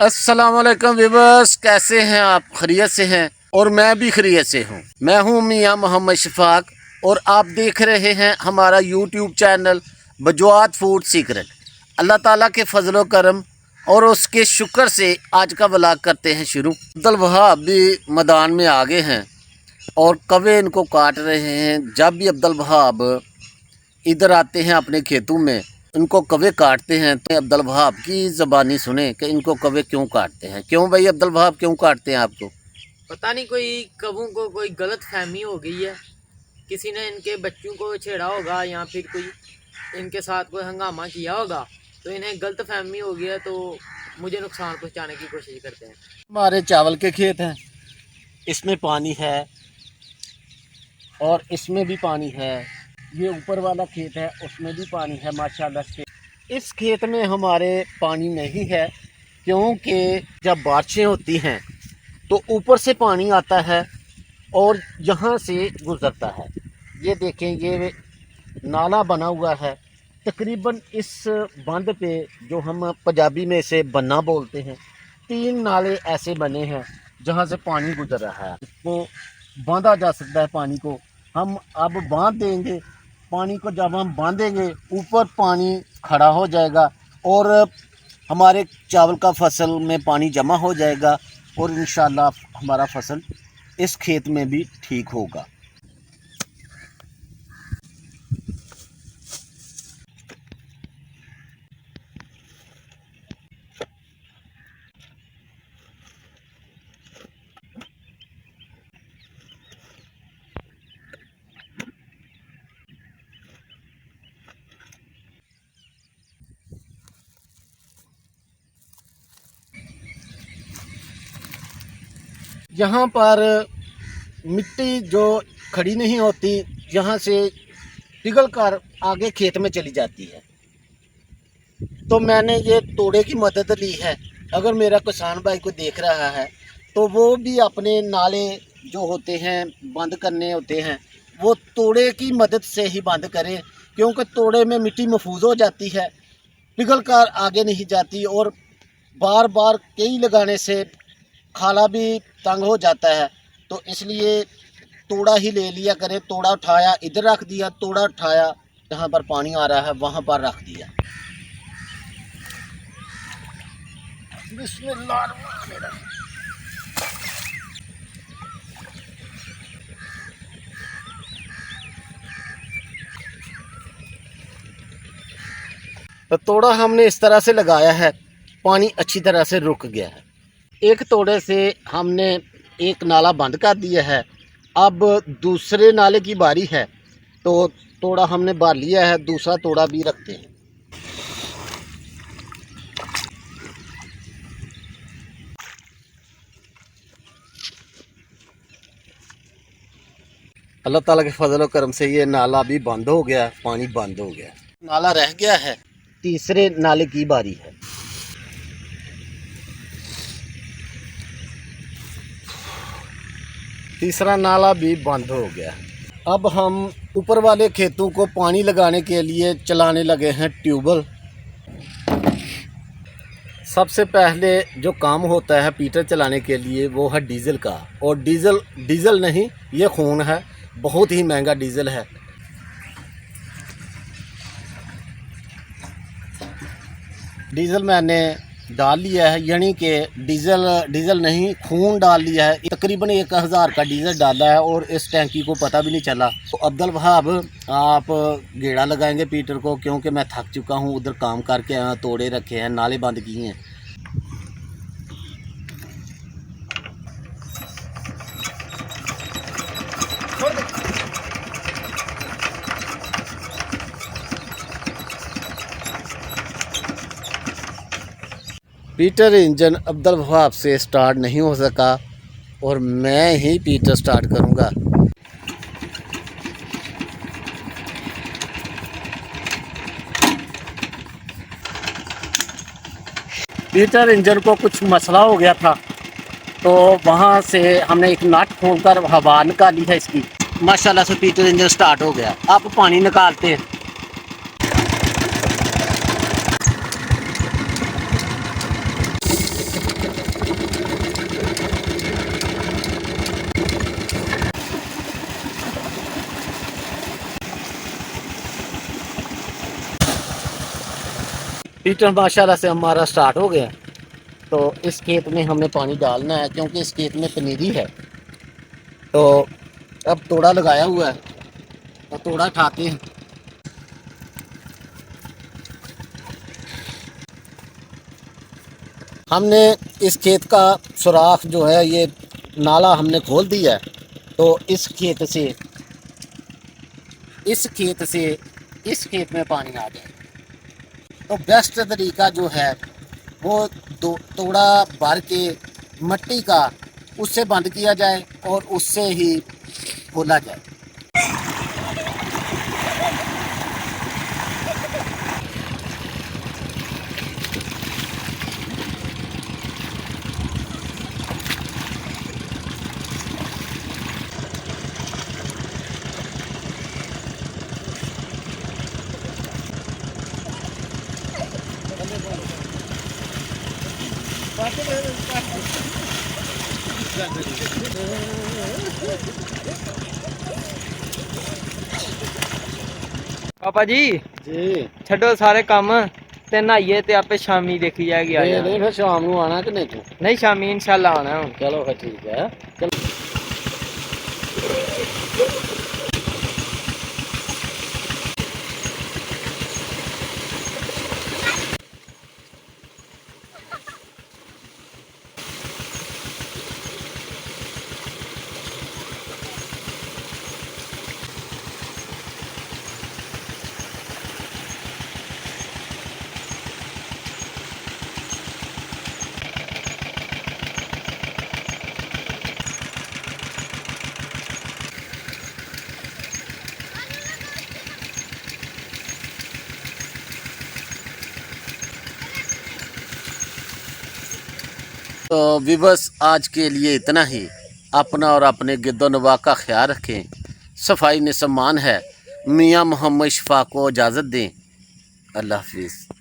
अस्सलामुअलैकुम व्यूअर्स, कैसे हैं आप? खैरियत से हैं? और मैं भी खैरियत से हूँ। मैं हूँ मियाँ मोहम्मद शफाक और आप देख रहे हैं हमारा यूट्यूब चैनल बजवात फूड सीक्रेट। अल्लाह ताला के फजलो करम और उसके शुक्र से आज का व्लॉग करते हैं शुरू। अब्दुल वहाब भी मैदान में आगे हैं और कौवे इनको काट रहे हैं। जब भी अब्दुल वहाब इधर आते हैं अपने खेतों में, इनको कौवे काटते हैं तो अब्दुल वहाब की ज़बानी सुने कि इनको कौवे क्यों काटते हैं। क्यों भाई अब्दुल वहाब क्यों काटते हैं आपको? पता नहीं, कोई कबूं को कोई गलत फहमी हो गई है। किसी ने इनके बच्चों को छेड़ा होगा या फिर कोई इनके साथ कोई हंगामा किया होगा, तो इन्हें गलत फहमी हो गया, तो मुझे नुकसान पहुंचाने की कोशिश करते हैं। हमारे चावल के खेत हैं, इसमें पानी है और इसमें भी पानी है। ये ऊपर वाला खेत है, उसमें भी पानी है माशाल्लाह से। इस खेत में हमारे पानी नहीं है क्योंकि जब बारिशें होती हैं तो ऊपर से पानी आता है और यहाँ से गुज़रता है। ये देखें, ये नाला बना हुआ है। तकरीबन इस बंद पे, जो हम पंजाबी में इसे बन्ना बोलते हैं, 3 नाले ऐसे बने हैं जहाँ से पानी गुजर रहा है। इसको बांधा जा सकता है पानी को। हम अब बांध देंगे पानी को। जब हम बांधेंगे ऊपर पानी खड़ा हो जाएगा और हमारे चावल का फसल में पानी जमा हो जाएगा और इंशाल्लाह हमारा फसल इस खेत में भी ठीक होगा। यहाँ पर मिट्टी जो खड़ी नहीं होती, यहाँ से पिघल कर आगे खेत में चली जाती है। तो मैंने ये तोड़े की मदद ली है। अगर मेरा किसान भाई को देख रहा है तो वो भी अपने नाले जो होते हैं बंद करने होते हैं, वो तोड़े की मदद से ही बंद करें, क्योंकि तोड़े में मिट्टी महफूज हो जाती है, पिघल कर आगे नहीं जाती। और बार बार कई लगाने से खाला भी तंग हो जाता है। तो इसलिए तोड़ा ही ले लिया करें। तोड़ा उठाया इधर रख दिया, तोड़ा उठाया जहाँ पर पानी आ रहा है वहाँ पर रख दिया। बिस्मिल्लाह। तो तोड़ा हमने इस तरह से लगाया है, पानी अच्छी तरह से रुक गया है। एक तोड़े से हमने एक नाला बंद कर दिया है। अब दूसरे नाले की बारी है, तो तोड़ा हमने भर लिया है, दूसरा तोड़ा भी रखते हैं। अल्लाह ताला के फजल और करम से ये नाला भी बंद हो गया, पानी बंद हो गया। नाला रह गया है, तीसरे नाले की बारी है। तीसरा नाला भी बंद हो गया। अब हम ऊपर वाले खेतों को पानी लगाने के लिए चलाने लगे हैं ट्यूबवेल। सबसे पहले जो काम होता है पीटर चलाने के लिए वो है डीजल का। और डीजल नहीं, ये खून है। बहुत ही महंगा डीजल है। डीजल मैंने डाल लिया है, यानी कि डीजल नहीं, खून डाल लिया है। तकरीबन 1000 का डीजल डाला है और इस टैंकी को पता भी नहीं चला। तो अब्दुल वहाब, आप गेड़ा लगाएंगे पीटर को, क्योंकि मैं थक चुका हूँ। उधर काम करके आया, तोड़े रखे हैं, नाले बंद किए हैं। पीटर इंजन अब्दुल वहाब से स्टार्ट नहीं हो सका और मैं ही पीटर स्टार्ट करूंगा। पीटर इंजन को कुछ मसला हो गया था, तो वहाँ से हमने एक नट खोलकर हवा निकाली है इसकी। माशाल्लाह से पीटर इंजन स्टार्ट हो गया। अब पानी निकालते हैं। हीटर माशाल्लाह से हमारा स्टार्ट हो गया। तो इस खेत में हमने पानी डालना है क्योंकि इस खेत में पनीरी है। तो अब तोड़ा लगाया हुआ है तो तोड़ा उठाते हैं। हमने इस खेत का सुराख जो है ये नाला हमने खोल दिया है। तो इस खेत से इस खेत में पानी आ जाए। तो बेस्ट तरीका जो है वो तोड़ा भर के मट्टी का उससे बंद किया जाए और उससे ही खोला जाए। पापा जी जी छड्डो सारे काम ते नहाइए ते आपे शामी देखी जाएगी आ जाना। फिर शाम को आना कि नहीं तू? नहीं शामी इंशाल्लाह आना है हुन। चलो फिर ठीक है। चलो। तो विवस आज के लिए इतना ही। अपना और अपने गिरदोनवा का ख्याल रखें। सफाई में सम्मान है। मियाँ मोहम्मद शफा को इजाज़त दें। अल्लाह हाफिज़।